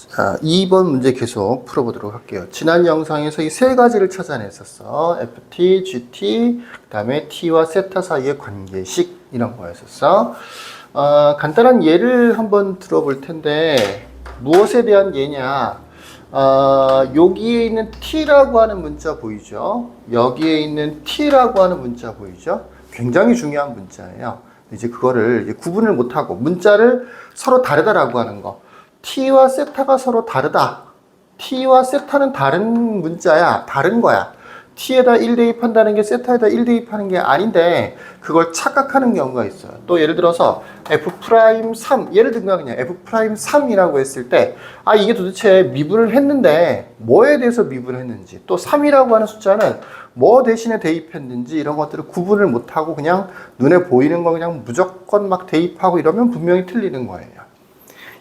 자, 2번 문제 계속 풀어보도록 할게요. 지난 영상에서 이 세 가지를 찾아냈었어. FT, GT, 그 다음에 T와 세타 사이의 관계식, 이런 거였었어. 간단한 예를 한번 들어볼 텐데, 무엇에 대한 예냐? 여기에 있는 T라고 하는 문자 보이죠? 여기에 있는 T라고 하는 문자 보이죠? 굉장히 중요한 문자예요. 이제 그거를 이제 구분을 못하고 문자를 서로 다르다라고 하는 거. T와 세타가 서로 다르다. T와 세타는 다른 문자야. 다른 거야. T에다 1 대입한다는 게 세타에다 1 대입하는 게 아닌데 그걸 착각하는 경우가 있어요. 또 예를 들어서 F'3 예를 들면 그냥 F'3이라고 했을 때 이게 도대체 미분을 했는데 뭐에 대해서 미분을 했는지 또 3이라고 하는 숫자는 뭐 대신에 대입했는지 이런 것들을 구분을 못하고 그냥 눈에 보이는 거 그냥 무조건 막 대입하고 이러면 분명히 틀리는 거예요.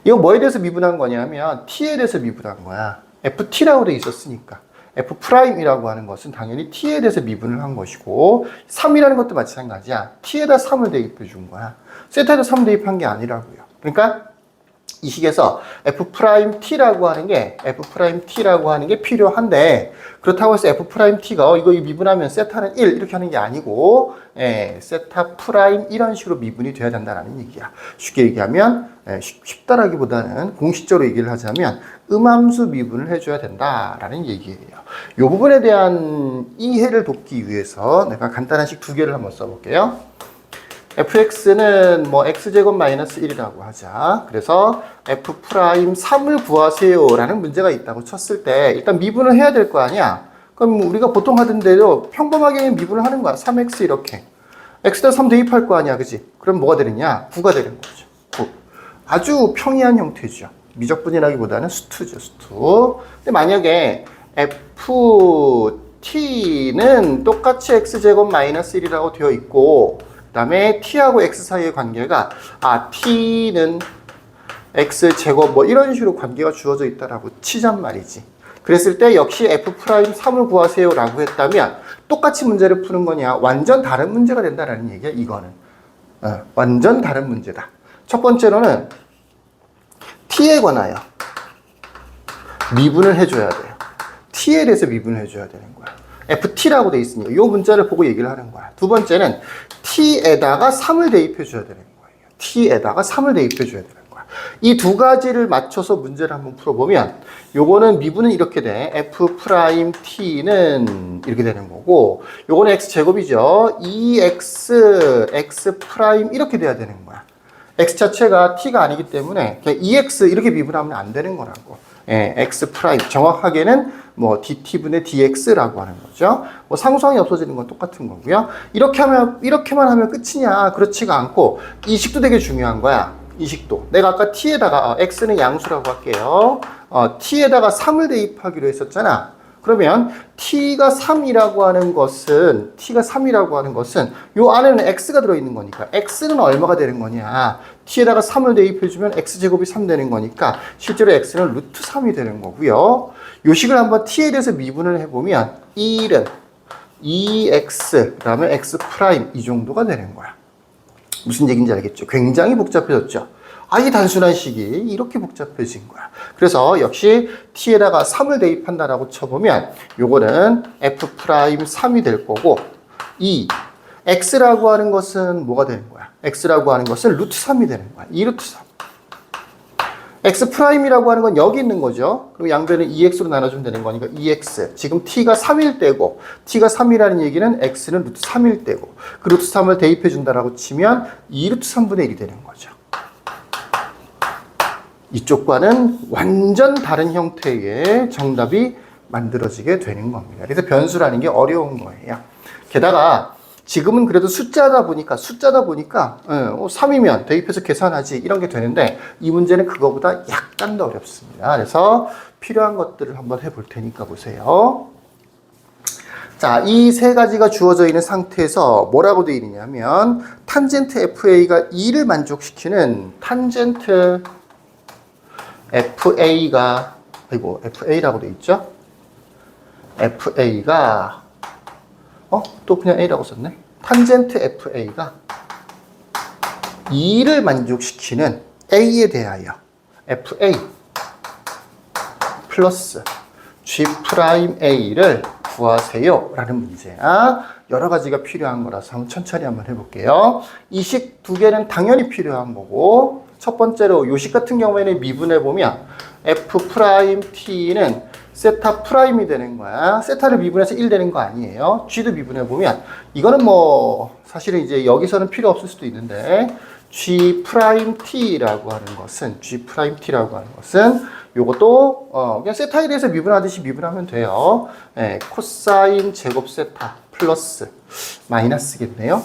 이거 뭐에 대해서 미분한 거냐면 T에 대해서 미분한 거야. FT라고 돼 있었으니까. F'이라고 하는 것은 당연히 T에 대해서 미분을 한 것이고 3이라는 것도 마찬가지야. T에다 3을 대입해 준 거야. 세타에다 3 대입한 게 아니라고요. 그러니까 이 식에서 F'T라고 하는 게 필요한데 그렇다고 해서 F'T가 이거 미분하면 세타는 1 이렇게 하는 게 아니고 세타 프라임 이런 식으로 미분이 돼야 된다는 얘기야. 쉽게 얘기하면 쉽다라기보다는 공식적으로 얘기를 하자면 음함수 미분을 해줘야 된다라는 얘기예요. 이 부분에 대한 이해를 돕기 위해서 내가 간단한 식 두 개를 한번 써볼게요. fx는 뭐 x제곱 마이너스 1이라고 하자. 그래서 f'3을 구하세요 라는 문제가 있다고 쳤을 때 일단 미분을 해야 될 거 아니야. 그럼 우리가 보통 하던 대로 평범하게 미분을 하는 거야. 3x 이렇게. x에다 3 대입할 거 아니야. 그지? 그럼 뭐가 되느냐? 9가 되는 거죠. 9. 아주 평이한 형태죠. 미적분이라기보다는 수투죠. 수투. 근데 만약에 ft는 똑같이 x제곱 마이너스 1이라고 되어 있고 그 다음에 t하고 x 사이의 관계가 t는 x제곱 뭐 이런 식으로 관계가 주어져 있다라고 치잔 말이지. 그랬을 때 역시 F'3을 구하세요 라고 했다면 똑같이 문제를 푸는 거냐 완전 다른 문제가 된다라는 얘기야. 이거는 완전 다른 문제다. 첫 번째로는 t에 관하여 미분을 해줘야 돼요. t에 대해서 미분을 해줘야 되는 거야. ft라고 돼 있으니까 이 문자를 보고 얘기를 하는 거야. 두 번째는 t에다가 3을 대입해 줘야 되는 거예요. t에다가 3을 대입해 줘야 되는 거야. 이 두 가지를 맞춰서 문제를 한번 풀어보면 요거는 미분은 이렇게 돼. f't는 이렇게 되는 거고 요거는 x제곱이죠. 2x x' 이렇게 돼야 되는 거야. x 자체가 t가 아니기 때문에 그냥 2x 이렇게 미분하면 안 되는 거라고. x' 정확하게는 뭐 dt분의 dx라고 하는 거죠. 뭐 상수항이 없어지는 건 똑같은 거고요. 이렇게만 하면 끝이냐? 그렇지가 않고 이 식도 되게 중요한 거야. 이 식도. 내가 아까 t에다가 x는 양수라고 할게요. t에다가 3을 대입하기로 했었잖아. 그러면 t가 3이라고 하는 것은 요 안에는 x가 들어있는 거니까 x는 얼마가 되는 거냐. t에다가 3을 대입해주면 x제곱이 3 되는 거니까 실제로 x는 루트 3이 되는 거고요. 요 식을 한번 t에 대해서 미분을 해보면 1은 2x 그 다음에 x' 이 정도가 되는 거야. 무슨 얘기인지 알겠죠? 굉장히 복잡해졌죠? 이 단순한 식이 이렇게 복잡해진 거야. 그래서 역시 t에다가 3을 대입한다라고 쳐보면 요거는 f'3이 될 거고 이 x라고 하는 것은 뭐가 되는 거야? x라고 하는 것은 루트 3이 되는 거야. 2루트 3. x'이라고 하는 건 여기 있는 거죠. 그리고 양변을 2x로 나눠주면 되는 거니까 2x. 지금 t가 3일 때고 t가 3이라는 얘기는 x는 루트 3일 때고 그 루트 3을 대입해 준다라고 치면 2루트 3분의 1이 되는 거죠. 이쪽과는 완전 다른 형태의 정답이 만들어지게 되는 겁니다. 그래서 변수라는 게 어려운 거예요. 게다가 지금은 그래도 숫자다 보니까 3이면 대입해서 계산하지 이런 게 되는데 이 문제는 그거보다 약간 더 어렵습니다. 그래서 필요한 것들을 한번 해볼 테니까 보세요. 자, 이 세 가지가 주어져 있는 상태에서 뭐라고 되어 있느냐면 탄젠트 FA가 2를 만족시키는 탄젠트 FA가 FA라고 되어 있죠? FA가 또 그냥 A라고 썼네. 탄젠트 FA가 2를 만족시키는 A에 대하여 FA 플러스 G'A를 구하세요 라는 문제야. 여러 가지가 필요한 거라서 한번 천천히 한번 해볼게요. 이 식 두 개는 당연히 필요한 거고, 첫 번째로 요 식 같은 경우에는 미분해 보면 F'T는 세타 프라임이 되는 거야. 세타를 미분해서 1 되는 거 아니에요. G도 미분해 보면 이거는 뭐 사실은 이제 여기서는 필요 없을 수도 있는데 G'T라고 하는 것은 요것도 그냥 세타에 대해서 미분하듯이 미분하면 돼요. 예, 코사인 제곱 세타 플러스 마이너스겠네요.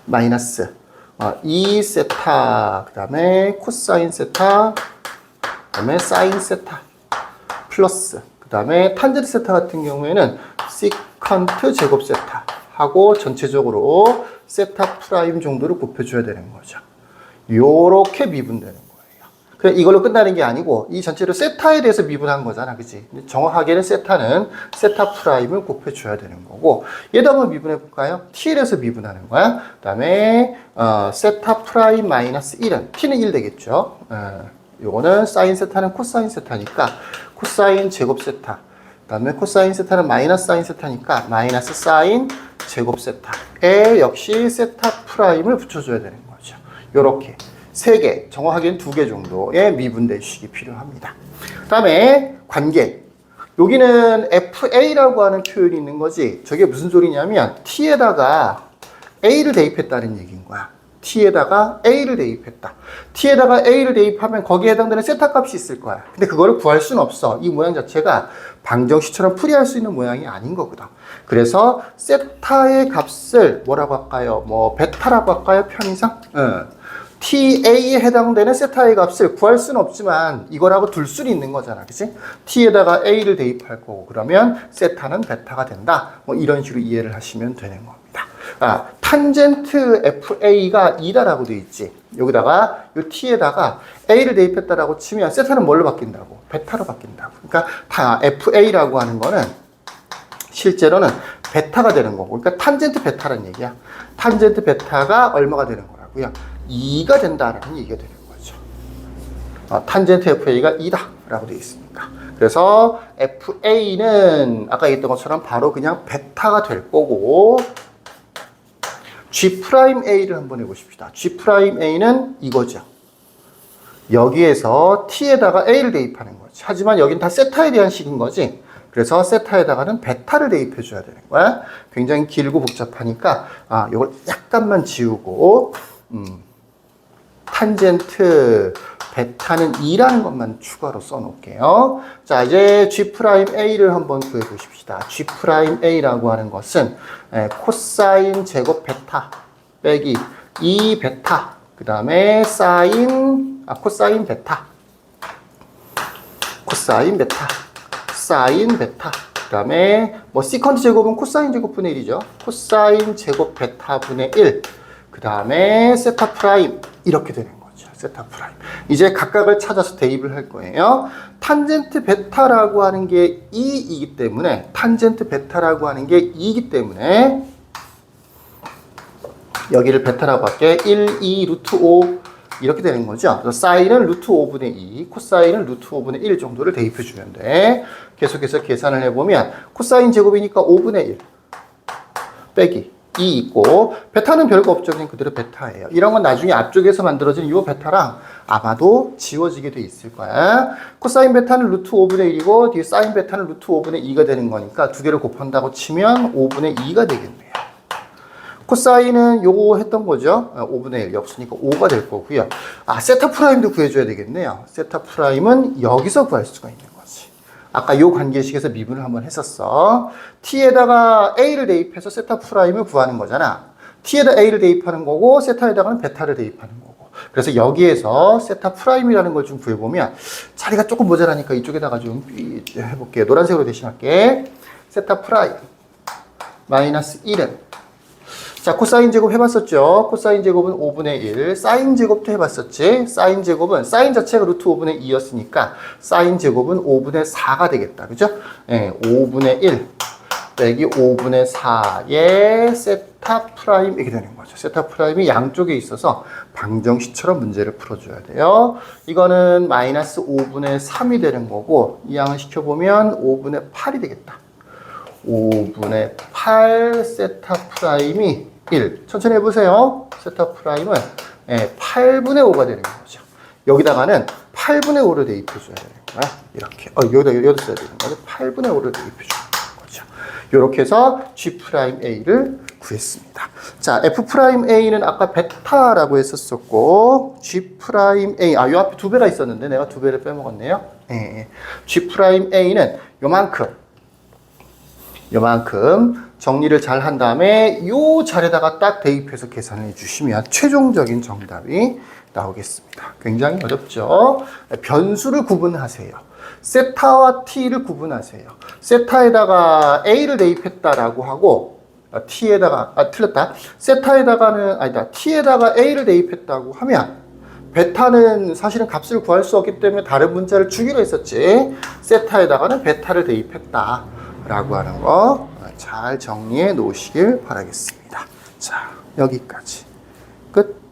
마이너스 2세타, 그 다음에 코사인 세타, 그 다음에 사인 세타 플러스, 그 다음에 탄젠트 세타 같은 경우에는 시컨트 제곱 세타 하고 전체적으로 세타 프라임 정도를 곱해줘야 되는 거죠. 요렇게 미분되는 거예요. 그래, 이걸로 끝나는 게 아니고 이 전체로 세타에 대해서 미분한 거잖아, 그치? 정확하게는 세타는 세타 프라임을 곱해줘야 되는 거고, 얘도 한번 미분해 볼까요? t에 대해서 미분하는 거야. 그 다음에 세타 프라임 마이너스 1은 t는 1 되겠죠. 요거는 사인 세타는 코사인 세타니까 코사인 제곱 세타, 그 다음에 코사인 세타는 마이너스 사인 세타니까 마이너스 사인 제곱 세타에 역시 세타 프라임을 붙여줘야 되는 거죠. 요렇게 3개, 정확하게는 2개 정도의 미분된 식이 필요합니다. 그 다음에 관계. 여기는 FA라고 하는 표현이 있는 거지. 저게 무슨 소리냐면 T에다가 A를 대입했다는 얘기인 거야. T에다가 A를 대입했다. T에다가 A를 대입하면 거기에 해당되는 세타 값이 있을 거야. 근데 그거를 구할 수는 없어. 이 모양 자체가 방정식처럼 풀이할 수 있는 모양이 아닌 거거든. 그래서 세타의 값을 뭐라고 할까요? 뭐 베타라고 할까요? 편의상? TA에 해당되는 세타의 값을 구할 수는 없지만 이거라고 둘 수는 있는 거잖아. 그치? T에다가 A를 대입할 거고, 그러면 세타는 베타가 된다. 뭐 이런 식으로 이해를 하시면 되는 겁니다. 탄젠트 FA가 2다라고 돼 있지. 여기다가 이 T에다가 A를 대입했다라고 치면 세타는 뭘로 바뀐다고? 베타로 바뀐다고. 그러니까 FA라고 하는 거는 실제로는 베타가 되는 거고, 그러니까 탄젠트 베타라는 얘기야. 탄젠트 베타가 얼마가 되는 거라고요? 2가 된다라는 얘기가 되는 거죠. 탄젠트 FA가 2다 라고 되어 있습니다. 그래서 FA는 아까 얘기했던 것처럼 바로 그냥 베타가 될 거고, G'A를 한번 해보십시다. G'A는 이거죠. 여기에서 T에다가 A를 대입하는 거지. 하지만 여긴 다 세타에 대한 식인 거지. 그래서 세타에다가는 베타를 대입해 줘야 되는 거야. 굉장히 길고 복잡하니까 이걸 약간만 지우고 탄젠트 베타는 2라는 것만 추가로 써놓을게요. 자, 이제 G'A를 한번 구해 보십시다. G'A라고 하는 것은 코사인 제곱 베타 빼기 2 베타, 그 다음에 코사인 베타, 코사인 베타, 사인 베타, 그 다음에 뭐 시컨트 제곱은 코사인 제곱분의 1이죠. 코사인 제곱 베타 분의 1, 그 다음에 세타 프라임, 이렇게 되는 거죠. 세타 프라임. 이제 각각을 찾아서 대입을 할 거예요. 탄젠트 베타라고 하는 게 2이기 때문에, 탄젠트 베타라고 하는 게 2이기 때문에 여기를 베타라고 할게. 1, 2, 루트 5 이렇게 되는 거죠. 그래서 사인은 루트 5분의 2, 코사인은 루트 5분의 1 정도를 대입해 주면 돼. 계속해서 계산을 해보면 코사인 제곱이니까 5분의 1 빼기 2 있고, 베타는 별거 없죠. 그냥 그대로 베타예요. 이런 건 나중에 앞쪽에서 만들어진 이 베타랑 아마도 지워지게 돼 있을 거야. 코사인 베타는 루트 5분의 1이고 뒤에 사인 베타는 루트 5분의 2가 되는 거니까 두 개를 곱한다고 치면 5분의 2가 되겠네요. 코사인은 요거 했던 거죠. 5분의 1이 없으니까 5가 될 거고요. 세타 프라임도 구해줘야 되겠네요. 세타 프라임은 여기서 구할 수가 있는 거지. 아까 요 관계식에서 미분을 한번 했었어. T에다가 A를 대입해서 세타 프라임을 구하는 거잖아. T에다 A를 대입하는 거고 세타에다가는 베타를 대입하는 거고. 그래서 여기에서 세타 프라임이라는 걸 좀 구해보면 자리가 조금 모자라니까 이쪽에다가 좀 해볼게요. 노란색으로 대신할게. 세타 프라임 마이너스 1은, 자, 코사인 제곱 해봤었죠. 코사인 제곱은 5분의 1. 사인 제곱도 해봤었지. 사인 제곱은, 사인 자체가 루트 5분의 2였으니까 사인 제곱은 5분의 4가 되겠다. 그죠? 5분의 1 빼기 5분의 4의 세타 프라임 이렇게 되는 거죠. 세타 프라임이 양쪽에 있어서 방정식처럼 문제를 풀어줘야 돼요. 이거는 마이너스 5분의 3이 되는 거고 이 양을 시켜보면 5분의 8이 되겠다. 5분의 8 세타 프라임이 1. 천천히 해보세요. 세타 프라임은 8분의 5가 되는 거죠. 여기다가는 8분의 5를 대입해줘야 되는 거야. 이렇게. 여기다 써야 되는 거죠. 8분의 5를 대입해주는 거죠. 이렇게 해서 G'A를 구했습니다. 자, F'A는 아까 베타라고 했었었고, G'A, 요 앞에 두 배가 있었는데 내가 두 배를 빼먹었네요. G'A는 요만큼 정리를 잘 한 다음에 요 자리에다가 딱 대입해서 계산해 주시면 최종적인 정답이 나오겠습니다. 굉장히 어렵죠? 변수를 구분하세요. 세타와 t를 구분하세요. 세타에다가 a를 대입했다라고 하고 틀렸다. 세타에다가는 아니다. t에다가 a를 대입했다고 하면 베타는 사실은 값을 구할 수 없기 때문에 다른 문자를 주기로 했었지. 세타에다가는 베타를 대입했다 라고 하는 거 잘 정리해 놓으시길 바라겠습니다. 자, 여기까지 끝.